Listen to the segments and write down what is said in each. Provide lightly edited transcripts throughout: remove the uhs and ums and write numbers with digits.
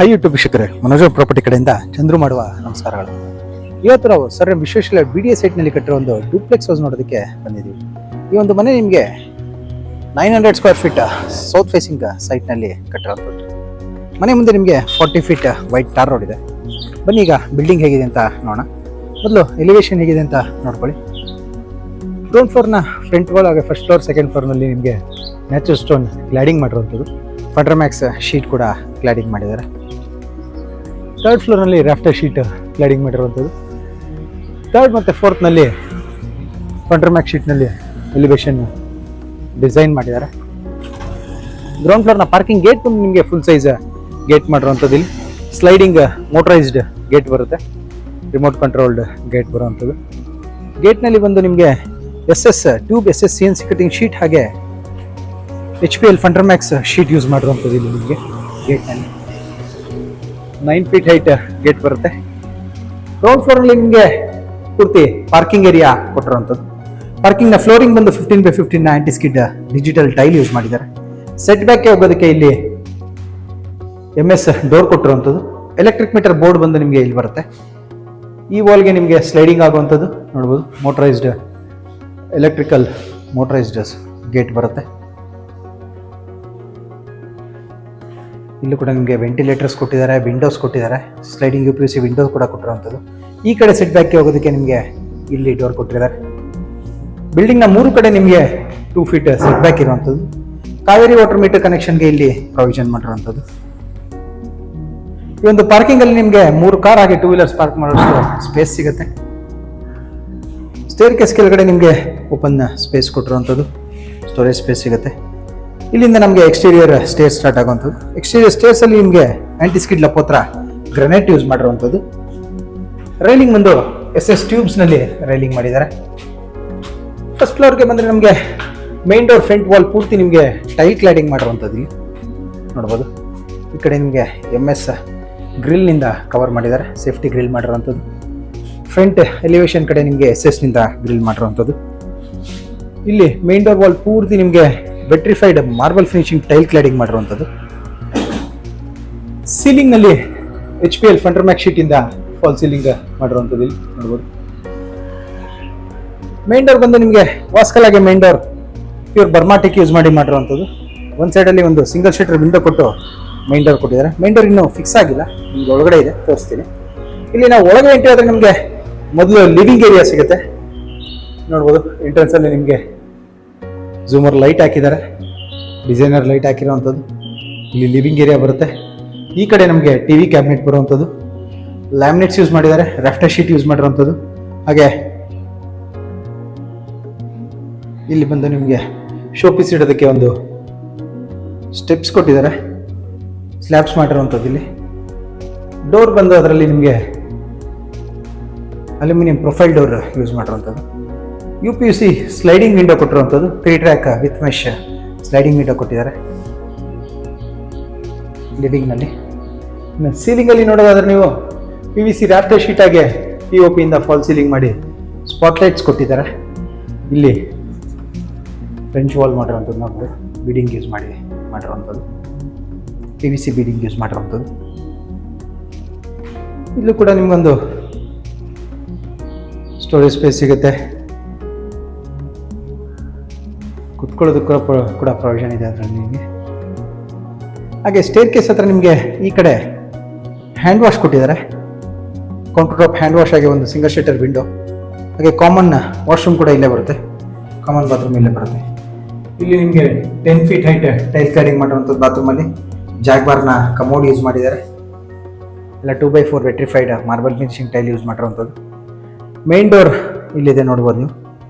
Hi YouTube ವೀಕ್ಷಕರೇ, Manoj property ಕಡೆಯಿಂದ ಚಂದ್ರು ಮಾಡುವ ನಮಸ್ಕಾರಗಳು. ಇವತ್ತು ನಾವು ಸರ್ ವಿಶ್ವೇಶ್ವರ BDA ಸೈಟ್ನಲ್ಲಿ ಕಟ್ಟಿರೋ ಒಂದು ಡೂಪ್ಲೆಕ್ಸ್ ಹೌಸ್ ನೋಡೋದಕ್ಕೆ ಬಂದಿದ್ದೀವಿ. ಈ ಒಂದು ಮನೆ ನಿಮಗೆ 900 ಸ್ಕ್ವೇರ್ ಫೀಟ್ ಸೌತ್ ಫೇಸಿಂಗ್ ಸೈಟ್ನಲ್ಲಿ ಕಟ್ಟಿರೋಂಥದ್ದು. ಮನೆ ಮುಂದೆ ನಿಮಗೆ 40 ಫೀಟ್ ವೈಟ್ ಟಾರ್ ರೋಡ್ ಇದೆ. ಬನ್ನಿ ಈಗ ಬಿಲ್ಡಿಂಗ್ ಹೇಗಿದೆ ಅಂತ ನೋಡೋಣ. ಮೊದಲು ಎಲಿವೇಶನ್ ಹೇಗಿದೆ ಅಂತ ನೋಡ್ಕೊಳ್ಳಿ. ಗ್ರೌಂಡ್ ಫ್ಲೋರ್ನ ಫ್ರಂಟ್ ವಾಲ್ ಹಾಗೆ ಫಸ್ಟ್ ಫ್ಲೋರ್ ಸೆಕೆಂಡ್ ಫ್ಲೋರ್ನಲ್ಲಿ ನಿಮಗೆ ನ್ಯಾಚುರಲ್ ಸ್ಟೋನ್ ಕ್ಲಾಡಿಂಗ್ ಮಾಡಿರುವಂಥದ್ದು. ಫಂಡ್ರಮ್ಯಾಕ್ಸ್ ಶೀಟ್ ಕೂಡ ಕ್ಲಾಡಿಂಗ್ ಮಾಡಿದ್ದಾರೆ. ಥರ್ಡ್ ಫ್ಲೋರ್ನಲ್ಲಿ ರಾಫ್ಟರ್ ಶೀಟ್ ಕ್ಲಾಡಿಂಗ್ ಮಾಡಿರುವಂಥದ್ದು. ಥರ್ಡ್ ಮತ್ತು ಫೋರ್ತ್ನಲ್ಲಿ ಫಂಡ್ರಮ್ಯಾಕ್ಸ್ ಶೀಟ್ನಲ್ಲಿ ಎಲಿವೇಶನ್ ಡಿಸೈನ್ ಮಾಡಿದ್ದಾರೆ. ಗ್ರೌಂಡ್ ಫ್ಲೋರ್ನ ಪಾರ್ಕಿಂಗ್ ಗೇಟ್ ಬಂದು ನಿಮಗೆ ಫುಲ್ ಸೈಜ್ ಗೇಟ್ ಮಾಡಿರುವಂಥದ್ದು. ಇಲ್ಲಿ ಸ್ಲೈಡಿಂಗ್ ಮೋಟರೈಸ್ಡ್ ಗೇಟ್ ಬರುತ್ತೆ, ರಿಮೋಟ್ ಕಂಟ್ರೋಲ್ಡ್ ಗೇಟ್ ಬರುವಂಥದ್ದು. ಗೇಟ್ನಲ್ಲಿ ಬಂದು ನಿಮಗೆ ಟ್ಯೂಬ್ CNC ಕಟಿಂಗ್ ಶೀಟ್ ಹಾಗೆ HPL ಫಂಡ್ರಮ್ಯಾಕ್ಸ್ ಶೀಟ್ ಯೂಸ್ ಮಾಡಿರುವಂಥದ್ದು. ಇಲ್ಲಿ ನಿಮಗೆ ಗೇಟ್ನಲ್ಲಿ 9 ಫೀಟ್ ಹೈಟ್ ಗೇಟ್ ಬರುತ್ತೆ. ಗ್ರೌಂಡ್ ಫ್ಲೋರಲ್ಲಿ ನಿಮಗೆ ಪೂರ್ತಿ ಪಾರ್ಕಿಂಗ್ ಏರಿಯಾ ಕೊಟ್ಟಿರುವಂಥದ್ದು. ಪಾರ್ಕಿಂಗ್ನ ಫ್ಲೋರಿಂಗ್ ಬಂದು 15x15 anti skid digital tile use ಮಾಡಿದ್ದಾರೆ. ಸೆಟ್ ಬ್ಯಾಕ್ಗೆ ಹೋಗೋದಕ್ಕೆ ಇಲ್ಲಿ MS ಡೋರ್ ಕೊಟ್ಟಿರುವಂಥದ್ದು. ಎಲೆಕ್ಟ್ರಿಕ್ ಮೀಟರ್ ಬೋರ್ಡ್ ಬಂದು ನಿಮಗೆ ಇಲ್ಲಿ ಬರುತ್ತೆ. ಈ ವಾಲ್ಗೆ ನಿಮಗೆ ಸ್ಲೈಡಿಂಗ್ ಆಗುವಂಥದ್ದು ನೋಡ್ಬೋದು. ಮೋಟರೈಸ್ಡ್ ಎಲೆಕ್ಟ್ರಿಕಲ್ ಮೋಟರೈಸ್ಡ್ ಗೇಟ್ ಬರುತ್ತೆ. ಇಲ್ಲೂ ಕೂಡ ನಿಮಗೆ ವೆಂಟಿಲೇಟರ್ಸ್ ಕೊಟ್ಟಿದ್ದಾರೆ, ವಿಂಡೋಸ್ ಕೊಟ್ಟಿದ್ದಾರೆ, ಸ್ಲೈಡಿಂಗ್ UPVC ವಿಂಡೋಸ್ ಕೂಡ ಕೊಟ್ಟಿರುವಂಥದ್ದು. ಈ ಕಡೆ ಸೆಟ್ ಬ್ಯಾಕ್ಗೆ ಹೋಗೋದಕ್ಕೆ ನಿಮಗೆ ಇಲ್ಲಿ ಡೋರ್ ಕೊಟ್ಟಿದ್ದಾರೆ. ಬಿಲ್ಡಿಂಗ್ನ 3 ಕಡೆ ನಿಮಗೆ 2 ಫೀಟ್ ಸೆಟ್ ಬ್ಯಾಕ್ ಇರುವಂಥದ್ದು. ಕಾವೇರಿ ವಾಟರ್ ಮೀಟರ್ ಕನೆಕ್ಷನ್ಗೆ ಇಲ್ಲಿ ಪ್ರೊವಿಷನ್ ಮಾಡಿರುವಂಥದ್ದು. ಈ ಒಂದು ಪಾರ್ಕಿಂಗಲ್ಲಿ ನಿಮಗೆ 3 ಕಾರ್ ಹಾಗೆ 2 ವೀಲರ್ಸ್ ಪಾರ್ಕ್ ಮಾಡೋಷ್ಟು ಸ್ಪೇಸ್ ಸಿಗುತ್ತೆ. ಸ್ಟೇರ್ ಕೇಸ್ ಕೆಳಗಡೆ ನಿಮಗೆ ಓಪನ್ ಸ್ಪೇಸ್ ಕೊಟ್ಟಿರುವಂಥದ್ದು, ಸ್ಟೋರೇಜ್ ಸ್ಪೇಸ್ ಸಿಗುತ್ತೆ. ಇಲ್ಲಿಂದ ನಮಗೆ ಎಕ್ಸ್ಟೀರಿಯರ್ ಸ್ಟೇರ್ಸ್ ಸ್ಟಾರ್ಟ್ ಆಗುವಂಥದ್ದು. ಎಕ್ಸ್ಟೀರಿಯರ್ ಸ್ಟೇರ್ಸ್ ಅಲ್ಲಿ ನಿಮಗೆ ಆಂಟಿ ಸ್ಕಿಡ್ ಲಪೋತ್ರ ಗ್ರನೈಟ್ ಯೂಸ್ ಮಾಡಿರುವಂಥದ್ದು. ರೈಲಿಂಗ್ ಬಂದು SS ಟ್ಯೂಬ್ಸ್ ನಲ್ಲಿ ರೈಲಿಂಗ್ ಮಾಡಿದ್ದಾರೆ. ಫಸ್ಟ್ ಫ್ಲೋರ್ಗೆ ಬಂದರೆ ನಮಗೆ ಮೇನ್ ಡೋರ್ ಫ್ರಂಟ್ ವಾಲ್ ಪೂರ್ತಿ ನಿಮಗೆ ಟೈಲ್ ಕ್ಲಾಡಿಂಗ್ ಮಾಡಿರುವಂಥದ್ದು. ಇಲ್ಲಿ ನೋಡ್ಬೋದು. ಈ ಕಡೆ ನಿಮಗೆ MS ಗ್ರಿಲ್ ನಿಂದ ಕವರ್ ಮಾಡಿದ್ದಾರೆ, ಸೇಫ್ಟಿ ಗ್ರಿಲ್ ಮಾಡಿರುವಂಥದ್ದು. ಫ್ರಂಟ್ ಎಲಿವೇಶನ್ ಕಡೆ ನಿಮಗೆ SS ನಿಂದ ಗ್ರಿಲ್ ಮಾಡಿರುವಂಥದ್ದು. ಇಲ್ಲಿ ಮೇನ್ ಡೋರ್ ವಾಲ್ ಪೂರ್ತಿ ನಿಮಗೆ vitrified marble finishing tile cladding ಮಾಡಿರುವಂಥದ್ದು. ಸೀಲಿಂಗ್ ನಲ್ಲಿ HPL ಫಂಡ್ರಮ್ಯಾಕ್ಸ್ ಶೀಟ್ ಇಂದ ಫಾಲ್ ಸೀಲಿಂಗ್ ಮಾಡಿರುವಂಥದ್ದು. ಇಲ್ಲಿ ನೋಡ್ಬೋದು. ಮೇನ್ ಡೋರ್ ಬಂದು ನಿಮಗೆ ವಾಸ್ಕಲ್ ಆಗಿ ಮೇನ್ ಡೋರ್ ಪ್ಯೂರ್ ಬರ್ಮಾಟಿಕ್ ಯೂಸ್ ಮಾಡಿರುವಂಥದ್ದು. ಒಂದು ಸೈಡಲ್ಲಿ ಒಂದು ಸಿಂಗಲ್ ಶೀಟರ್ ವಿಂಡೋ ಕೊಟ್ಟು ಮೇನ್ ಡೋರ್ ಕೊಟ್ಟಿದ್ದಾರೆ. ಮೇನ್ ಡೋರ್ ಇನ್ನೂ ಫಿಕ್ಸ್ ಆಗಿಲ್ಲ, ನಿಮ್ಗೆ ಒಳಗಡೆ ಇದೆ, ತೋರಿಸ್ತೀನಿ. ಇಲ್ಲಿ ನಾವು ಒಳಗೆ ಎಂಟ್ರಿ ಆದರೆ ನಿಮಗೆ ಮೊದಲು ಲಿವಿಂಗ್ ಏರಿಯಾ ಸಿಗುತ್ತೆ. ನೋಡ್ಬೋದು. ಎಂಟ್ರೆನ್ಸ್ ಅಲ್ಲಿ ನಿಮಗೆ ಝೂಮರ್ ಲೈಟ್ ಹಾಕಿದ್ದಾರೆ, ಡಿಸೈನರ್ ಲೈಟ್ ಹಾಕಿರುವಂಥದ್ದು. ಇಲ್ಲಿ ಲಿವಿಂಗ್ ಏರಿಯಾ ಬರುತ್ತೆ. ಈ ಕಡೆ ನಮಗೆ TV ಕ್ಯಾಬಿನೆಟ್ ಬರುವಂಥದ್ದು. ಲ್ಯಾಮಿನೇಟ್ಸ್ ಯೂಸ್ ಮಾಡಿದ್ದಾರೆ, ರಾಫ್ಟರ್ ಶೀಟ್ ಯೂಸ್ ಮಾಡಿರುವಂಥದ್ದು. ಹಾಗೆ ಇಲ್ಲಿ ಬಂದು ನಿಮಗೆ ಶೋಪೀಸ್ ಇಡೋದಕ್ಕೆ ಒಂದು ಸ್ಟೆಪ್ಸ್ ಕೊಟ್ಟಿದ್ದಾರೆ, ಸ್ಲ್ಯಾಬ್ಸ್ ಮಾಡಿರುವಂಥದ್ದು. ಇಲ್ಲಿ ಡೋರ್ ಬಂದು ಅದರಲ್ಲಿ ನಿಮಗೆ ಅಲ್ಯೂಮಿನಿಯಂ ಪ್ರೊಫೈಲ್ ಡೋರ್ ಯೂಸ್ ಮಾಡಿರುವಂಥದ್ದು. UPVC ಸ್ಲೈಡಿಂಗ್ ವಿಂಡೋ ಕೊಟ್ಟಿರುವಂಥದ್ದು. 3 track with mesh sliding window ಕೊಟ್ಟಿದ್ದಾರೆ ಲಿವಿಂಗ್ನಲ್ಲಿ. ಸೀಲಿಂಗಲ್ಲಿ ನೋಡೋದಾದ್ರೆ ನೀವು PVC ರಾಫ್ಟರ್ ಶೀಟ್ ಆಗಿ POP ಇಂದ ಫಾಲ್ ಸೀಲಿಂಗ್ ಮಾಡಿ ಸ್ಪಾಟ್ಲೈಟ್ಸ್ ಕೊಟ್ಟಿದ್ದಾರೆ. ಇಲ್ಲಿ ಫ್ರೆಂಚ್ ವಾಲ್ ಮಾಡಿರುವಂಥದ್ದು ನೋಡ್ಬೋದು. ಬೀಡಿಂಗ್ ಯೂಸ್ ಮಾಡಿರುವಂಥದ್ದು, PVC ಬೀಡಿಂಗ್ ಯೂಸ್ ಮಾಡಿರುವಂಥದ್ದು. ಇಲ್ಲೂ ಕೂಡ ನಿಮಗೊಂದು ಸ್ಟೋರೇಜ್ ಸ್ಪೇಸ್ ಸಿಗುತ್ತೆ, ಕುತ್ಕೊಳ್ಳೋದಕ್ಕೂ ಕೂಡ ಪ್ರೊವಿಷನ್ ಇದೆ ಅದರಲ್ಲಿ ನಿಮಗೆ. ಹಾಗೆ ಸ್ಟೇರ್ ಕೇಸ್ ಹತ್ರ ನಿಮಗೆ ಈ ಕಡೆ ಹ್ಯಾಂಡ್ ವಾಶ್ ಕೊಟ್ಟಿದ್ದಾರೆ. ಕೌಂಟರ್ ಟಾಪ್ ಹ್ಯಾಂಡ್ ವಾಶ್ ಆಗಿ ಒಂದು ಸಿಂಗಲ್ ಶೀಟರ್ ವಿಂಡೋ, ಹಾಗೆ ಕಾಮನ್ ವಾಶ್ರೂಮ್ ಕೂಡ ಇಲ್ಲೇ ಬರುತ್ತೆ, ಕಾಮನ್ ಬಾತ್ರೂಮ್ ಇಲ್ಲೇ ಬರುತ್ತೆ. ಇಲ್ಲಿ ನಿಮಗೆ 10 ಫೀಟ್ ಹೈಟ್ ಟೈಲ್ ಕ್ಲಾಡಿಂಗ್ ಮಾಡಿರುವಂಥದ್ದು. ಬಾತ್ರೂಮಲ್ಲಿ ಜಾಗ್ವಾರ್ನ ಕಮೋಡ್ ಯೂಸ್ ಮಾಡಿದ್ದಾರೆ. ಎಲ್ಲ 2x4 vitrified marble finishing tile use ಮಾಡಿರುವಂಥದ್ದು. ಮೇನ್ ಡೋರ್ ಇಲ್ಲಿದೆ ನೋಡ್ಬೋದು ನೀವು.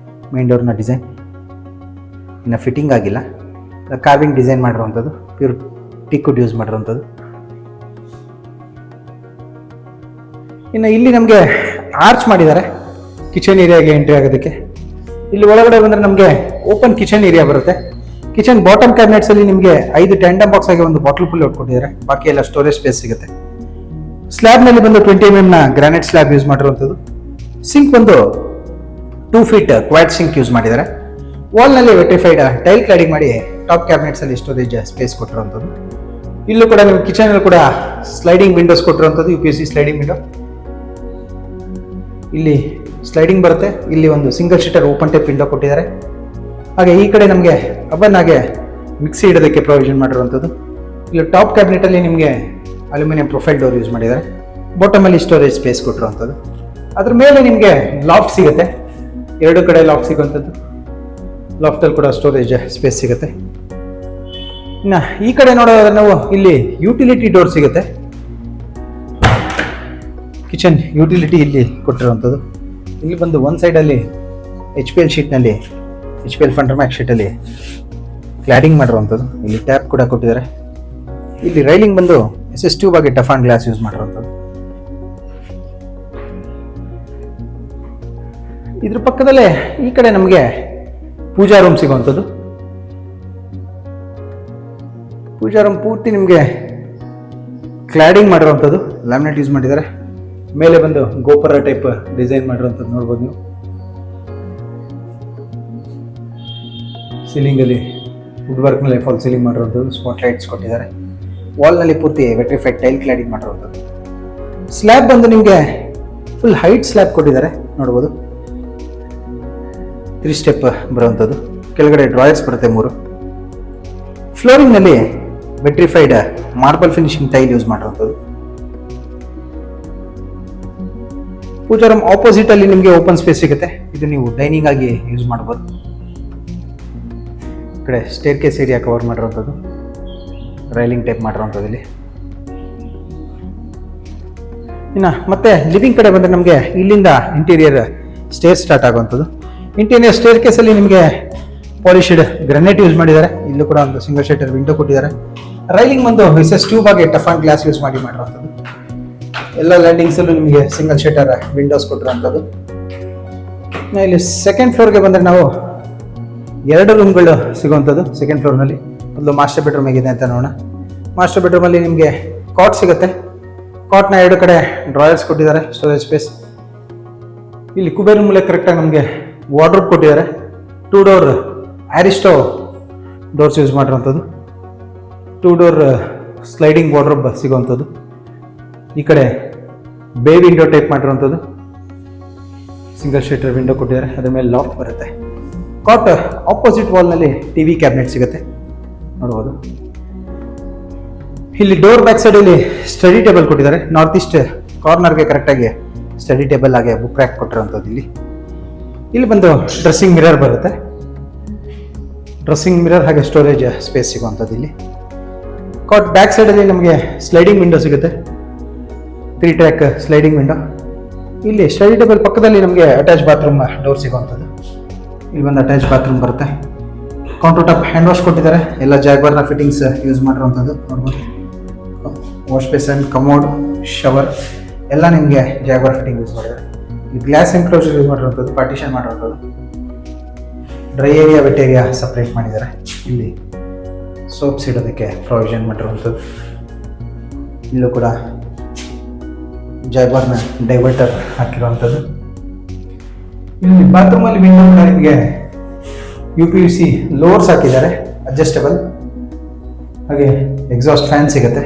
ಮೇನ್ ಡೋರ್ನ ಡಿಸೈನ್ ಇನ್ನು ಫಿಟ್ಟಿಂಗ್ ಆಗಿಲ್ಲ, ಕಾರ್ವಿಂಗ್ ಡಿಸೈನ್ ಮಾಡಿರುವಂಥದ್ದು. ಪ್ಯೂರ್ ಟೀಕ್ವುಡ್ ಯೂಸ್ ಮಾಡಿರುವಂಥದ್ದು. ಇನ್ನು ಇಲ್ಲಿ ನಮಗೆ ಆರ್ಚ್ ಮಾಡಿದ್ದಾರೆ ಕಿಚನ್ ಏರಿಯಾಗೆ ಎಂಟ್ರಿ ಆಗೋದಕ್ಕೆ. ಇಲ್ಲಿ ಒಳಗಡೆ ಬಂದರೆ ನಮಗೆ ಓಪನ್ ಕಿಚನ್ ಏರಿಯಾ ಬರುತ್ತೆ. ಕಿಚನ್ ಬಾಟಮ್ ಕ್ಯಾಬಿನೆಟ್ಸ್ ಅಲ್ಲಿ ನಿಮಗೆ 5 ಟ್ಯಾಂಡಮ್ ಬಾಕ್ಸ್ ಆಗಿ ಒಂದು ಬಾಟಲ್ ಫುಲ್ ಕೊಟ್ಟಿದ್ದಾರೆ. ಬಾಕಿ ಎಲ್ಲ ಸ್ಟೋರೇಜ್ ಸ್ಪೇಸ್ ಸಿಗುತ್ತೆ. ಸ್ಲ್ಯಾಬ್ನಲ್ಲಿ ಬಂದು 20 mm ನ ಗ್ರಾನೈಟ್ ಸ್ಲ್ಯಾಬ್ ಯೂಸ್ ಮಾಡಿರುವಂಥದ್ದು. ಸಿಂಕ್ ಬಂದು 2 ಫೀಟ್ ಕ್ವಾಡ್ ಸಿಂಕ್ ಯೂಸ್ ಮಾಡಿದ್ದಾರೆ. ವಾಲ್ನಲ್ಲಿ ವೆಟ್ರಿಫೈಡ್ ಟೈಲ್ ಕ್ಲಾಡಿಂಗ್ ಮಾಡಿ ಟಾಪ್ ಕ್ಯಾಬಿನೆಟ್ಸ್ ಅಲ್ಲಿ ಸ್ಟೋರೇಜ್ ಸ್ಪೇಸ್ ಕೊಟ್ಟಿರುವಂಥದ್ದು. ಇಲ್ಲೂ ಕೂಡ ನಿಮ್ಗೆ ಕಿಚನ್ ಅಲ್ಲಿ ಕೂಡ ಸ್ಲೈಡಿಂಗ್ ವಿಂಡೋಸ್ ಕೊಟ್ಟಿರುವಂಥದ್ದು, UPVC ಸ್ಲೈಡಿಂಗ್ ವಿಂಡೋ. ಇಲ್ಲಿ ಸ್ಲೈಡಿಂಗ್ ಬರುತ್ತೆ. ಇಲ್ಲಿ ಒಂದು single sheeter open type window ಕೊಟ್ಟಿದ್ದಾರೆ. ಹಾಗೆ ಈ ಕಡೆ ನಮಗೆ ಅವನ್ ಹಾಗೆ ಮಿಕ್ಸಿ ಇಡೋದಕ್ಕೆ ಪ್ರೊವಿಷನ್ ಮಾಡಿರುವಂಥದ್ದು. ಇಲ್ಲಿ ಟಾಪ್ ಕ್ಯಾಬಿನೆಟ್ ಅಲ್ಲಿ ನಿಮಗೆ ಅಲ್ಯೂಮಿನಿಯಂ ಪ್ರೊಫೈಲ್ ಡೋರ್ ಯೂಸ್ ಮಾಡಿದ್ದಾರೆ. ಬಾಟಮ್ ಅಲ್ಲಿ ಸ್ಟೋರೇಜ್ ಸ್ಪೇಸ್ ಕೊಟ್ಟಿರುವಂಥದ್ದು. ಅದ್ರ ಮೇಲೆ ನಿಮಗೆ ಲಾಫ್ಟ್ ಸಿಗುತ್ತೆ, ಎರಡು ಕಡೆ ಲಾಫ್ಟ್ ಸಿಗುವಂಥದ್ದು. ಲಾಫ್ಟಲ್ಲಿ ಕೂಡ ಸ್ಟೋರೇಜ್ ಸ್ಪೇಸ್ ಸಿಗುತ್ತೆ. ಇನ್ನು ಈ ಕಡೆ ನೋಡೋದಾದ್ರೆ ನಾವು ಇಲ್ಲಿ ಯುಟಿಲಿಟಿ ಡೋರ್ ಸಿಗುತ್ತೆ. ಕಿಚನ್ ಯುಟಿಲಿಟಿ ಇಲ್ಲಿ ಕೊಟ್ಟಿರುವಂಥದ್ದು. ಇಲ್ಲಿ ಬಂದು ಒಂದು ಸೈಡಲ್ಲಿ HPL ಶೀಟ್ನಲ್ಲಿ HPL ಫಂಡರ್ ಮ್ಯಾಕ್ ಶೀಟಲ್ಲಿ ಕ್ಲಾಡಿಂಗ್ ಮಾಡಿರುವಂಥದ್ದು. ಇಲ್ಲಿ ಟ್ಯಾಪ್ ಕೂಡ ಕೊಟ್ಟಿದ್ದಾರೆ. ಇಲ್ಲಿ ರೈಲಿಂಗ್ ಬಂದು SS ಟ್ಯೂಬ್ ಆಗಿ ಟಫಾನ್ ಗ್ಲಾಸ್ ಯೂಸ್ ಮಾಡಿರುವಂಥದ್ದು. ಇದ್ರ ಪಕ್ಕದಲ್ಲೇ ಈ ಕಡೆ ನಮಗೆ ಪೂಜಾ ರೂಮ್ ಸಿಗುವಂಥದ್ದು. ಪೂಜಾ ರೂಮ್ ಪೂರ್ತಿ ನಿಮಗೆ ಕ್ಲಾಡಿಂಗ್ ಮಾಡಿರುವಂಥದ್ದು, ಲ್ಯಾಮಿನೇಟ್ ಯೂಸ್ ಮಾಡಿದ್ದಾರೆ. ಮೇಲೆ ಬಂದು ಗೋಪುರ ಟೈಪ್ ಡಿಸೈನ್ ಮಾಡಿರುವಂಥದ್ದು ನೋಡ್ಬೋದು ನೀವು. ಸೀಲಿಂಗ್ ಅಲ್ಲಿ ವುಡ್ ವರ್ಕ್ ನಲ್ಲಿ ಫಾಲ್ ಸೀಲಿಂಗ್ ಮಾಡಿರುವಂಥದ್ದು, ಸ್ಪಾಟ್ ಲೈಟ್ಸ್ ಕೊಟ್ಟಿದ್ದಾರೆ. ವಾಲ್ ನಲ್ಲಿ ಪೂರ್ತಿ ವೆಟ್ರಿಫೈಡ್ ಟೈಲ್ ಕ್ಲಾಡಿಂಗ್ ಮಾಡಿರುವಂಥದ್ದು. ಸ್ಲ್ಯಾಬ್ ಬಂದು ನಿಮಗೆ ಫುಲ್ ಹೈಟ್ ಸ್ಲ್ಯಾಬ್ ಕೊಟ್ಟಿದ್ದಾರೆ ನೋಡ್ಬೋದು. 3 ಸ್ಟೆಪ್ ಬರುವಂಥದ್ದು. ಕೆಳಗಡೆ ಡ್ರಾಯರ್ಸ್ ಬರುತ್ತೆ 3. ಫ್ಲೋರಿಂಗ್ ನಲ್ಲಿ vitrified marble finishing tile use ಮಾಡಿರುವಂಥದ್ದು. ಪೂಜಾ ರೂಮ್ ಆಪೋಸಿಟ್ ಅಲ್ಲಿ ನಿಮಗೆ ಓಪನ್ ಸ್ಪೇಸ್ ಸಿಗುತ್ತೆ. ಇದು ನೀವು ಡೈನಿಂಗ್ ಆಗಿ ಯೂಸ್ ಮಾಡಬಹುದು. ಈ ಕಡೆ ಸ್ಟೇರ್ ಕೇಸ್ ಏರಿಯಾ ಕವರ್ ಮಾಡಿರುವಂಥದ್ದು, ರೈಲಿಂಗ್ ಟೈಪ್ ಮಾಡಿರುವಂಥದ್ದು ಇಲ್ಲಿ. ಇನ್ನು ಮತ್ತೆ ಲಿವಿಂಗ್ ಕಡೆ ಬಂದರೆ ನಮಗೆ ಇಲ್ಲಿಂದ ಇಂಟೀರಿಯರ್ ಸ್ಟೇರ್ ಸ್ಟಾರ್ಟ್ ಆಗುವಂಥದ್ದು. ಇಂಟೀರಿಯರ್ ಸ್ಟೇರ್ ಕೇಸಲ್ಲಿ ನಿಮಗೆ ಪಾಲಿಶ್ಡ್ ಗ್ರಾನೈಟ್ ಯೂಸ್ ಮಾಡಿದ್ದಾರೆ. ಇಲ್ಲೂ ಕೂಡ ಒಂದು ಸಿಂಗಲ್ ಶಟರ್ ವಿಂಡೋ ಕೊಟ್ಟಿದ್ದಾರೆ. ರೈಲಿಂಗ್ ಬಂದು SS ಟ್ಯೂಬ್ ಆಗಿ ಟಫಾನ್ ಗ್ಲಾಸ್ ಯೂಸ್ ಮಾಡಿರುವಂಥದ್ದು. ಎಲ್ಲ ಲ್ಯಾಂಡಿಂಗ್ಸ್ ಅಲ್ಲೂ ನಿಮಗೆ ಸಿಂಗಲ್ ಶಟರ್ ವಿಂಡೋಸ್ ಕೊಟ್ಟಿರುವಂಥದ್ದು. ಇಲ್ಲಿ ಸೆಕೆಂಡ್ ಫ್ಲೋರ್ಗೆ ಬಂದರೆ ನಾವು 2 ರೂಮ್ಗಳು ಸಿಗುವಂಥದ್ದು. ಸೆಕೆಂಡ್ ಫ್ಲೋರ್ನಲ್ಲಿ ಒಂದು ಮಾಸ್ಟರ್ ಬೆಡ್ರೂಮ್ ಆಗಿದೆ ಅಂತ ನೋಡೋಣ. ಮಾಸ್ಟರ್ ಬೆಡ್ರೂಮಲ್ಲಿ ನಿಮಗೆ ಕಾಟ್ ಸಿಗುತ್ತೆ. ಕಾಟ್ನ 2 ಕಡೆ ಡ್ರಾಯರ್ಸ್ ಕೊಟ್ಟಿದ್ದಾರೆ, ಸ್ಟೋರೇಜ್ ಸ್ಪೇಸ್. ಇಲ್ಲಿ ಕುಬೇರ್ ಮೂಲೆ ಕರೆಕ್ಟಾಗಿ ನಮಗೆ ವಾರ್ಡ್ರೋಬ್ ಕೊಟ್ಟಿದ್ದಾರೆ. 2 ಡೋರ್ ಆರಿಸ್ಟೋ ಡೋರ್ಸ್ ಯೂಸ್ ಮಾಡಿರುವಂಥದ್ದು. 2 ಡೋರ್ ಸ್ಲೈಡಿಂಗ್ ವಾರ್ಡ್ರೋಬ್ ಸಿಗುವಂಥದ್ದು. ಈ ಕಡೆ ಬೇ ವಿಂಡೋ ಟೈಪ್ ಮಾಡಿರುವಂಥದ್ದು, ಸಿಂಗಲ್ ಶಟರ್ ವಿಂಡೋ ಕೊಟ್ಟಿದ್ದಾರೆ. ಅದ್ರ ಮೇಲೆ ಲಾಫ್ಟ್ ಬರುತ್ತೆ. ಕಾಟ್ ಆಪೋಸಿಟ್ ವಾಲ್ನಲ್ಲಿ TV ಕ್ಯಾಬಿನೆಟ್ ಸಿಗುತ್ತೆ ನೋಡ್ಬೋದು. ಇಲ್ಲಿ ಡೋರ್ ಬ್ಯಾಕ್ ಸೈಡಲ್ಲಿ ಸ್ಟಡಿ ಟೇಬಲ್ ಕೊಟ್ಟಿದ್ದಾರೆ. ನಾರ್ತ್ ಈಸ್ಟ್ ಕಾರ್ನರ್ಗೆ ಕರೆಕ್ಟಾಗಿ ಸ್ಟಡಿ ಟೇಬಲ್ ಹಾಗೆ ಬುಕ್ ರ್ಯಾಕ್ ಕೊಟ್ಟಿರುವಂಥದ್ದು. ಇಲ್ಲಿ ಬಂದು ಡ್ರೆಸ್ಸಿಂಗ್ ಮಿರರ್ ಬರುತ್ತೆ. ಡ್ರೆಸ್ಸಿಂಗ್ ಮಿರರ್ ಹಾಗೆ ಸ್ಟೋರೇಜ್ ಸ್ಪೇಸ್ ಸಿಗುವಂಥದ್ದು. ಇಲ್ಲಿ ಕಾಟ್ ಬ್ಯಾಕ್ ಸೈಡಲ್ಲಿ ನಮಗೆ ಸ್ಲೈಡಿಂಗ್ ವಿಂಡೋ ಸಿಗುತ್ತೆ, 3 ಟ್ರ್ಯಾಕ್ ಸ್ಲೈಡಿಂಗ್ ವಿಂಡೋ. ಇಲ್ಲಿ ಸ್ಟಡಿ ಟೇಬಲ್ ಪಕ್ಕದಲ್ಲಿ ನಮಗೆ ಅಟ್ಯಾಚ್ ಬಾತ್ರೂಮ್ ಡೋರ್ ಸಿಗುವಂಥದ್ದು. ಇಲ್ಲಿ ಒಂದು ಅಟ್ಯಾಚ್ ಬಾತ್ರೂಮ್ ಬರುತ್ತೆ. ಕೌಂಟರ್ ಟಾಪ್ ಹ್ಯಾಂಡ್ ವಾಶ್ ಕೊಟ್ಟಿದ್ದಾರೆ. ಎಲ್ಲ ಜಾಗ್ವಾರ್ನ ಫಿಟ್ಟಿಂಗ್ಸ್ ಯೂಸ್ ಮಾಡಿರುವಂಥದ್ದು ನೋಡ್ಬೋದು. ವಾಶ್ ಬೇಸನ್, ಕಮೋಡ್, ಶವರ್ ಎಲ್ಲ ನಿಮಗೆ ಜಾಗ್ವಾರ್ ಫಿಟ್ಟಿಂಗ್ ಯೂಸ್ ಮಾಡಿದ್ದಾರೆ. ಈ ಗ್ಲಾಸ್ ಎನ್ಕ್ಲೋಜರ್ ಯೂಸ್ ಮಾಡಿರುವಂಥದ್ದು, ಪಾರ್ಟಿಷನ್ ಮಾಡಿರುವಂಥದ್ದು. Dry area, wet area separate ಮಾಡಿದ್ದಾರೆ. ಇಲ್ಲಿ ಸೋಪ್ಸ್ ಇಡೋದಕ್ಕೆ ಪ್ರೊವಿಷನ್ ಮಾಡಿರುವಂಥದ್ದು. ಇಲ್ಲೂ ಕೂಡ ಜಾಗ್ವಾರ್ನ ಡೈವರ್ಟರ್ ಹಾಕಿರುವಂಥದ್ದು. ಇಲ್ಲಿ ಬಾತ್ರೂಮಲ್ಲಿ ವಿಂಡೋ ಕೂಡ ನಿಮಗೆ UPVC ಲೋರ್ಸ್ ಹಾಕಿದ್ದಾರೆ, ಅಡ್ಜಸ್ಟಬಲ್. ಹಾಗೆ ಎಕ್ಸಾಸ್ಟ್ ಫ್ಯಾನ್ ಸಿಗುತ್ತೆ.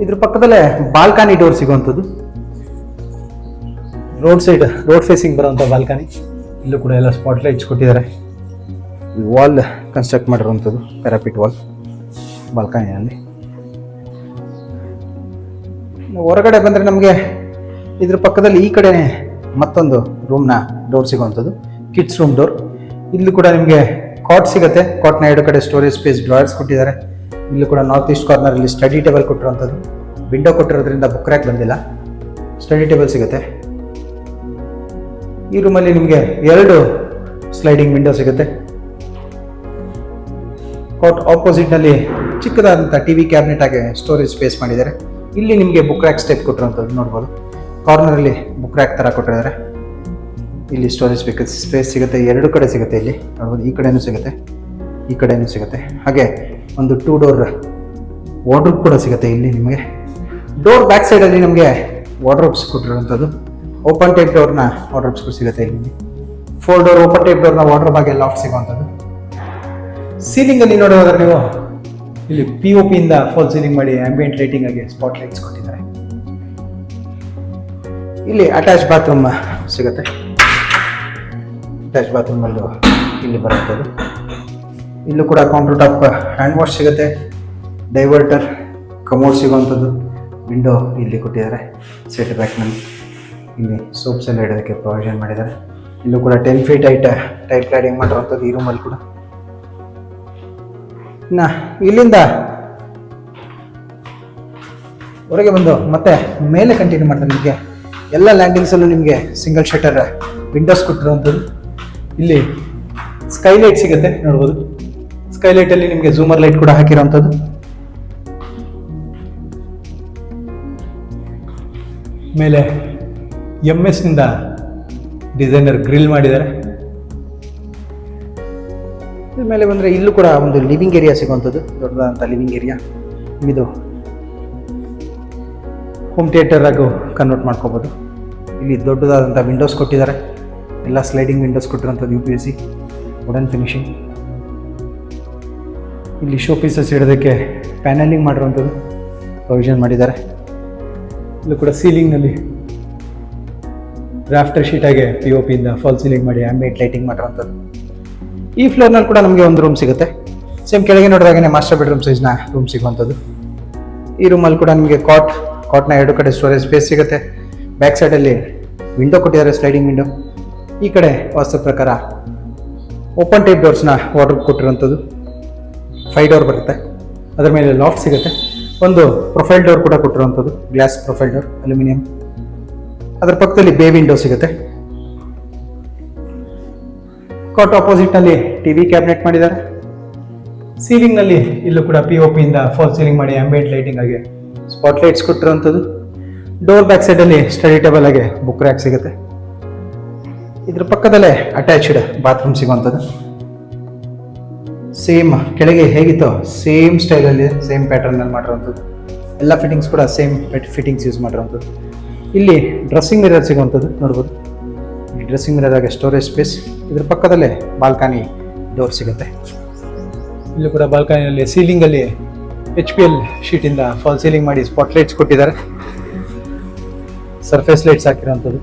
ಇದ್ರ ಪಕ್ಕದಲ್ಲೇ ಬಾಲ್ಕನಿ ಡೋರ್ ಸಿಗುವಂಥದ್ದು. ರೋಡ್ ಫೇಸಿಂಗ್ ಬರುವಂಥ ಬಾಲ್ಕನಿ. ಇಲ್ಲೂ ಕೂಡ ಎಲ್ಲ ಸ್ಪಾಟ್ ಲೈಟ್ಸ್ ಕೊಟ್ಟಿದ್ದಾರೆ. ವಾಲ್ ಕನ್ಸ್ಟ್ರಕ್ಟ್ ಮಾಡಿರುವಂಥದ್ದು, ಪ್ಯಾರಾಪಿಟ್ ವಾಲ್ ಬಾಲ್ಕನಿಯಲ್ಲಿ. ಹೊರಗಡೆ ಬಂದರೆ ನಮಗೆ ಇದ್ರ ಪಕ್ಕದಲ್ಲಿ ಈ ಕಡೆ ಮತ್ತೊಂದು ರೂಮ್ನ ಡೋರ್ ಸಿಗುವಂಥದ್ದು, ಕಿಡ್ಸ್ ರೂಮ್ ಡೋರ್. ಇಲ್ಲೂ ಕೂಡ ನಿಮಗೆ ಕಾಟ್ ಸಿಗುತ್ತೆ. ಕಾಟ್ನ 2 ಕಡೆ ಸ್ಟೋರೇಜ್ ಸ್ಪೇಸ್ ಡ್ರಾಯರ್ಸ್ ಕೊಟ್ಟಿದ್ದಾರೆ. ಇಲ್ಲೂ ಕೂಡ ನಾರ್ತ್ ಈಸ್ಟ್ ಕಾರ್ನರಲ್ಲಿ ಸ್ಟಡಿ ಟೇಬಲ್ ಕೊಟ್ಟಿರುವಂಥದ್ದು. ವಿಂಡೋ ಕೊಟ್ಟಿರೋದ್ರಿಂದ ಬುಕ್ ರ್ಯಾಕ್ ಬಂದಿಲ್ಲ, ಸ್ಟಡಿ ಟೇಬಲ್ ಸಿಗುತ್ತೆ. ಈ ರೂಮಲ್ಲಿ ನಿಮಗೆ 2 ಸ್ಲೈಡಿಂಗ್ ವಿಂಡೋ ಸಿಗುತ್ತೆ. ಕಾಟ್ ಆಪೋಸಿಟ್ನಲ್ಲಿ ಚಿಕ್ಕದಾದಂಥ TV ಕ್ಯಾಬಿನೆಟ್ ಆಗಿ ಸ್ಟೋರೇಜ್ ಸ್ಪೇಸ್ ಮಾಡಿದ್ದಾರೆ. ಇಲ್ಲಿ ನಿಮಗೆ ಬುಕ್ ರ್ಯಾಕ್ ಸ್ಟೆಪ್ ಕೊಟ್ಟಿರುವಂಥದ್ದು ನೋಡ್ಬೋದು. ಕಾರ್ನರಲ್ಲಿ ಬುಕ್ ರ್ಯಾಕ್ ಥರ ಕೊಟ್ಟಿದ್ದಾರೆ. ಇಲ್ಲಿ ಸ್ಟೋರೇಜ್ ಸ್ಪೇಸ್ ಸಿಗುತ್ತೆ, 2 ಕಡೆ ಸಿಗುತ್ತೆ. ಇಲ್ಲಿ ನೋಡ್ಬೋದು, ಈ ಕಡೆನೂ ಸಿಗುತ್ತೆ, ಈ ಕಡೆನೂ ಸಿಗುತ್ತೆ. ಹಾಗೆ ಒಂದು 2 ಡೋರ್ ವಾರ್ಡ್ರೋಬ್ ಕೂಡ ಸಿಗುತ್ತೆ ಇಲ್ಲಿ ನಿಮಗೆ. ಡೋರ್ ಬ್ಯಾಕ್ ಸೈಡಲ್ಲಿ ನಮಗೆ ವಾರ್ಡ್ರೋಬ್ಸ್ ಕೊಟ್ಟಿರುವಂಥದ್ದು. ಓಪನ್ ಟೈಪ್ ಡೋರ್ನ ವಾರ್ಡ್ರೋಬ್ಸ್ ಕೂಡ ಸಿಗುತ್ತೆ ಇಲ್ಲಿ. 4 ಡೋರ್ ಓಪನ್ ಟೈಪ್ ಡೋರ್ನ ವಾರ್ಡ್ರೋಬ್ ಆಗಿ ಲಾಫ್ಟ್ ಸಿಗುವಂಥದ್ದು. ಸೀಲಿಂಗ್ ಅಲ್ಲಿ ನೋಡೋದಾದ್ರೆ ನೀವು ಇಲ್ಲಿ POP ಇಂದ ಫಾಲ್ ಸೀಲಿಂಗ್ ಮಾಡಿ ಆಂಬಿಯಂಟ್ ಲೈಟಿಂಗ್ ಆಗಿ ಸ್ಪಾಟ್ ಲೈಟ್ಸ್ ಕೊಟ್ಟಿದ್ದಾರೆ. ಇಲ್ಲಿ ಅಟ್ಯಾಚ್ ಬಾತ್ರೂಮ್ ಸಿಗುತ್ತೆ. ಅಟ್ಯಾಚ್ ಬಾತ್ರೂಮ್ ಅಲ್ಲೂ ಇಲ್ಲಿ ಬರುತ್ತದೆ. ಇಲ್ಲೂ ಕೂಡ ಕೌಂಟರ್ ಟಾಪ್ ಹ್ಯಾಂಡ್ ವಾಶ್ ಸಿಗುತ್ತೆ. ಡೈವರ್ಟರ್, ಕಮೋಡ್ ಸಿಗುವಂಥದ್ದು, ವಿಂಡೋ ಇಲ್ಲಿ ಕೊಟ್ಟಿದ್ದಾರೆ. ಸೆಟ್ ಬ್ಯಾಕ್ನಲ್ಲಿ ಇಲ್ಲಿ ಸೋಪ್ಸ್ ಎಲ್ಲ ಇಡೋದಕ್ಕೆ ಪ್ರೊವಿಷನ್ ಮಾಡಿದ್ದಾರೆ. ಇಲ್ಲೂ ಕೂಡ 10 feet ಟೈಲ್ ಕ್ಲಾಡಿಂಗ್ ಮಾಡಿರುವಂಥದ್ದು ಈ ರೂಮಲ್ಲಿ ಕೂಡ. ಇನ್ನು ಇಲ್ಲಿಂದ ಹೊರಗೆ ಬಂದು ಮತ್ತೆ ಮೇಲೆ ಕಂಟಿನ್ಯೂ ಮಾಡ್ತಾರೆ. ನಿಮಗೆ ಎಲ್ಲ ಲ್ಯಾಂಡಿಂಗ್ಸಲ್ಲೂ ನಿಮಗೆ ಸಿಂಗಲ್ ಶಟರ್ ವಿಂಡೋಸ್ ಕೊಟ್ಟಿರುವಂಥದ್ದು. ಇಲ್ಲಿ ಸ್ಕೈಲೈಟ್ ಸಿಗುತ್ತೆ ನೋಡ್ಬೋದು. ಸ್ಕೈಲೈಟಲ್ಲಿ ನಿಮಗೆ ಝೂಮರ್ ಲೈಟ್ ಕೂಡ ಹಾಕಿರುವಂಥದ್ದು. ಮೇಲೆ MS ನಿಂದ ಡಿಸೈನರ್ ಗ್ರಿಲ್ ಮಾಡಿದ್ದಾರೆ. ಮೇಲೆ ಬಂದರೆ ಇಲ್ಲೂ ಕೂಡ ಒಂದು ಲಿವಿಂಗ್ ಏರಿಯಾ ಸಿಗುವಂಥದ್ದು, ದೊಡ್ಡದಾದಂಥ ಲಿವಿಂಗ್ ಏರಿಯಾ. ಇದು ಹೋಮ್ ಥಿಯೇಟರ್ ಆಗು ಕನ್ವರ್ಟ್ ಮಾಡ್ಕೋಬೋದು. ಇಲ್ಲಿ ದೊಡ್ಡದಾದಂಥ ವಿಂಡೋಸ್ ಕೊಟ್ಟಿದ್ದಾರೆ. ಎಲ್ಲ ಸ್ಲೈಡಿಂಗ್ ವಿಂಡೋಸ್ ಕೊಟ್ಟಿರೋಂಥದ್ದು UPVC ವುಡನ್ ಫಿನಿಶಿಂಗ್. ಇಲ್ಲಿ ಶೋ ಪೀಸಸ್ ಇಡೋದಕ್ಕೆ ಪ್ಯಾನಲಿಂಗ್ ಮಾಡಿರುವಂಥದ್ದು ಪ್ರೊವಿಷನ್ ಮಾಡಿದ್ದಾರೆ. ಇಲ್ಲೂ ಕೂಡ ಸೀಲಿಂಗ್ನಲ್ಲಿ ರಾಫ್ಟರ್ ಶೀಟಾಗೆ POP ಇಂದ ಫಾಲ್ ಸೀಲಿಂಗ್ ಮಾಡಿ ಆಂಬಿಯಂಟ್ ಲೈಟಿಂಗ್ ಮಾಡಿರುವಂಥದ್ದು. ಈ ಫ್ಲೋರ್ನಲ್ಲಿ ಕೂಡ ನಮಗೆ ಒಂದು ರೂಮ್ ಸಿಗುತ್ತೆ. ಸೇಮ್ ಕೆಳಗೆ ನೋಡಿದಾಗೇ ಮಾಸ್ಟರ್ ಬೆಡ್ರೂಮ್ ಸೈಜ್ನ ರೂಮ್ ಸಿಗುವಂಥದ್ದು. ಈ ರೂಮಲ್ಲಿ ಕೂಡ ನಿಮಗೆ ಕಾಟ್ನ ಎರಡು ಕಡೆ ಸ್ಟೋರೇಜ್ ಸ್ಪೇಸ್ ಸಿಗುತ್ತೆ. ಬ್ಯಾಕ್ ಸೈಡಲ್ಲಿ ವಿಂಡೋ ಕೊಟ್ಟಿದ್ದಾರೆ, ಸ್ಲೈಡಿಂಗ್ ವಿಂಡೋ. ಈ ಕಡೆ ವಾಸ್ತು ಪ್ರಕಾರ ಓಪನ್ ಟೈಪ್ ಡೋರ್ಸ್ನ ಆರ್ಡರ್ ಕೊಟ್ಟಿರುವಂಥದ್ದು. 5 ಡೋರ್ ಬರುತ್ತೆ. ಅದರ ಮೇಲೆ ಲಾಫ್ಟ್ ಸಿಗುತ್ತೆ. ಒಂದು ಪ್ರೊಫೈಲ್ ಡೋರ್ ಕೂಡ ಕೊಟ್ಟಿರುವಂಥದ್ದು, ಗ್ಲಾಸ್ ಪ್ರೊಫೈಲ್ ಡೋರ್, ಅಲ್ಯೂಮಿನಿಯಂ. ಅದರ ಪಕ್ಕದಲ್ಲಿ ಬೇ ವಿಂಡೋ ಸಿಗುತ್ತೆ. ಕಾಟ್ ಆಪೋಸಿಟ್ನಲ್ಲಿ TV ಕ್ಯಾಬಿನೆಟ್ ಮಾಡಿದ್ದಾರೆ. ಸೀಲಿಂಗ್ನಲ್ಲಿ ಇಲ್ಲೂ ಕೂಡ POP ಇಂದ ಫಾಲ್ ಸೀಲಿಂಗ್ ಮಾಡಿ ಆಂಬಿಯಂಟ್ ಲೈಟಿಂಗ್ ಆಗಿ ಸ್ಪಾಟ್ ಲೈಟ್ಸ್ ಕೊಟ್ಟಿರುವಂಥದ್ದು. ಡೋರ್ ಬ್ಯಾಕ್ ಸೈಡಲ್ಲಿ ಸ್ಟಡಿ ಟೇಬಲ್ ಆಗಿ ಬುಕ್ ರ್ಯಾಕ್ ಸಿಗುತ್ತೆ. ಇದ್ರ ಪಕ್ಕದಲ್ಲೇ ಅಟ್ಯಾಚ್ಡ್ ಬಾತ್ರೂಮ್ ಸಿಗುವಂಥದ್ದು. ಸೇಮ್ ಕೆಳಗೆ ಹೇಗಿತ್ತೋ ಸೇಮ್ ಸ್ಟೈಲಲ್ಲಿ ಸೇಮ್ ಪ್ಯಾಟರ್ನಲ್ಲಿ ಮಾಡಿರುವಂಥದ್ದು. ಎಲ್ಲ ಫಿಟ್ಟಿಂಗ್ಸ್ ಕೂಡ ಸೇಮ್ ಫಿಟ್ಟಿಂಗ್ಸ್ ಯೂಸ್ ಮಾಡಿರುವಂಥದ್ದು. ಇಲ್ಲಿ ಡ್ರೆಸ್ಸಿಂಗ್ ಮಿರರ್ ಸಿಗುವಂಥದ್ದು ನೋಡ್ಬೋದು. ಈ ಡ್ರೆಸ್ಸಿಂಗ್ ಮಿರರ್ ಆಗಿ ಸ್ಟೋರೇಜ್ ಸ್ಪೇಸ್. ಇದ್ರ ಪಕ್ಕದಲ್ಲೇ ಬಾಲ್ಕನಿ ಡೋರ್ ಸಿಗುತ್ತೆ. ಇಲ್ಲೂ ಕೂಡ ಬಾಲ್ಕನಿಯಲ್ಲಿ ಸೀಲಿಂಗಲ್ಲಿ HPL ಶೀಟಿಂದ ಫಾಲ್ ಸೀಲಿಂಗ್ ಮಾಡಿ ಸ್ಪಾಟ್ ಲೈಟ್ಸ್ ಕೊಟ್ಟಿದ್ದಾರೆ. ಸರ್ಫೇಸ್ ಲೈಟ್ಸ್ ಹಾಕಿರುವಂಥದ್ದು.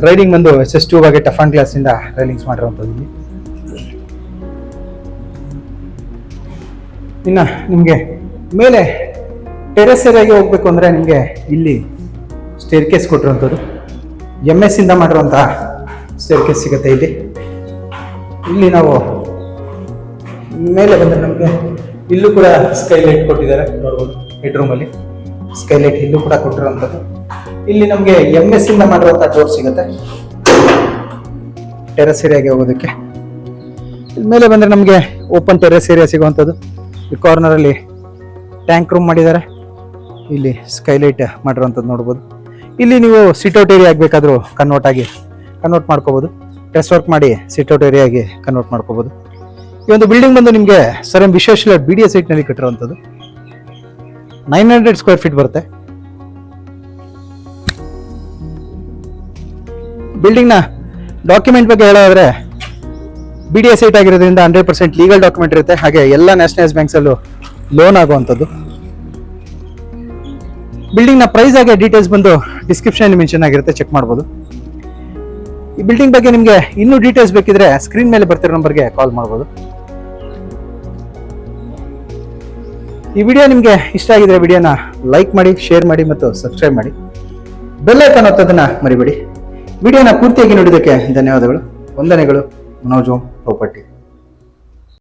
ರೈಡಿಂಗ್ ಬಂದು SS2 ಆಗಿ ಟಫ್ ಆ್ಯಂಡ್ ಗ್ಲಾಸಿಂದ ರೈಲಿಂಗ್ಸ್ ಮಾಡಿರುವಂಥದ್ದು. ಇಲ್ಲಿ ಇನ್ನು ನಿಮಗೆ ಮೇಲೆ ಟೆರೆಸ್ ಏರಿಯಾಗೆ ಹೋಗಬೇಕು ಅಂದರೆ ನಿಮಗೆ ಇಲ್ಲಿ ಸ್ಟೇರ್ ಕೇಸ್ ಕೊಟ್ಟಿರುವಂಥದ್ದು. MS ಇಂದ ಮಾಡಿರುವಂಥ ಸ್ಟೇರ್ ಕೇಸ್ ಸಿಗುತ್ತೆ. ಇಲ್ಲಿ ನಾವು ಮೇಲೆ ಬಂದರೆ ನಮಗೆ ಇಲ್ಲೂ ಕೂಡ ಸ್ಕೈಲೈಟ್ ಕೊಟ್ಟಿದ್ದಾರೆ ನೋಡ್ಬೋದು. ಹೆಡ್ರೂಮಲ್ಲಿ ಸ್ಕೈಲೈಟ್ ಇಲ್ಲೂ ಕೂಡ ಕೊಟ್ಟಿರುವಂಥದ್ದು. ಇಲ್ಲಿ ನಮಗೆ MS ಇಂದ ಮಾಡಿರುವಂಥ ಡೋರ್ ಸಿಗುತ್ತೆ ಟೆರೆಸ್ ಏರಿಯಾಗೆ ಹೋಗೋದಕ್ಕೆ. ಇಲ್ಲಿ ಮೇಲೆ ಬಂದರೆ ನಮಗೆ ಓಪನ್ ಟೆರೆಸ್ ಏರಿಯಾ ಸಿಗುವಂಥದ್ದು. ಈ ಕಾರ್ನರಲ್ಲಿ ಟ್ಯಾಂಕ್ ರೂಮ್ ಮಾಡಿದ್ದಾರೆ. ಇಲ್ಲಿ ಸ್ಕೈಲೈಟ್ ಮಾಡಿರುವಂಥದ್ದು ನೋಡ್ಬೋದು. ಇಲ್ಲಿ ನೀವು ಸಿಟ್ಔಟ್ ಏರಿಯಾ ಆಗಬೇಕಾದ್ರೂ ಕನ್ವರ್ಟ್ ಮಾಡ್ಕೋಬೋದು. ಡ್ರೆಸ್ ವರ್ಕ್ ಮಾಡಿ ಸಿಟ್ಔಟ್ ಏರಿಯಾಗೆ ಕನ್ವರ್ಟ್ ಮಾಡ್ಕೋಬೋದು. ಈ ಒಂದು ಬಿಲ್ಡಿಂಗ್ ಬಂದು ನಿಮಗೆ ಸರ್ ಎಂ ವಿಶ್ವೇಶ್ವರ BDS ಸೈಟ್ನಲ್ಲಿ ಕಟ್ಟಿರುವಂಥದ್ದು. 900 ಸ್ಕ್ವೇರ್ ಫೀಟ್ ಬರುತ್ತೆ. ಬಿಲ್ಡಿಂಗ್ನ ಡಾಕ್ಯುಮೆಂಟ್ ಬಗ್ಗೆ ಹೇಳೋದಾದ್ರೆ BDS ಸೈಟ್ ಆಗಿರೋದ್ರಿಂದ 100% ಲೀಗಲ್ ಡಾಕ್ಯುಮೆಂಟ್ ಇರುತ್ತೆ. ಹಾಗೆ ಎಲ್ಲ ನ್ಯಾಷನಲೈಸ್ ಬ್ಯಾಂಕ್ಸಲ್ಲೂ ಲೋನ್ ಆಗುವಂಥದ್ದು. ಬಿಲ್ಡಿಂಗ್ನ ಪ್ರೈಸ್ ಆಗಿ ಡೀಟೇಲ್ಸ್ ಬಂದು ಡಿಸ್ಕ್ರಿಪ್ಷನ್ ಮೆನ್ಷನ್ ಆಗಿರುತ್ತೆ, ಚೆಕ್ ಮಾಡ್ಬೋದು. ಈ ಬಿಲ್ಡಿಂಗ್ ಬಗ್ಗೆ ನಿಮಗೆ ಇನ್ನೂ ಡೀಟೇಲ್ಸ್ ಬೇಕಿದ್ರೆ ಸ್ಕ್ರೀನ್ ಮೇಲೆ ಬರ್ತಿರೋ ನಂಬರ್ಗೆ ಕಾಲ್ ಮಾಡ್ಬೋದು. ಈ ವಿಡಿಯೋ ನಿಮಗೆ ಇಷ್ಟ ಆಗಿದ್ರೆ ವಿಡಿಯೋನ ಲೈಕ್ ಮಾಡಿ, ಶೇರ್ ಮಾಡಿ ಮತ್ತು ಸಬ್ಸ್ಕ್ರೈಬ್ ಮಾಡಿ. ಬೆಲ್ ಐಕಾನ್ ಒತ್ತೋದನ್ನ ಮರಿಬೇಡಿ. ವಿಡಿಯೋನ ಪೂರ್ತಿಯಾಗಿ ನೋಡಿದ್ದಕ್ಕೆ ಧನ್ಯವಾದಗಳು. ವಂದನೆಗಳು. Manoj home property.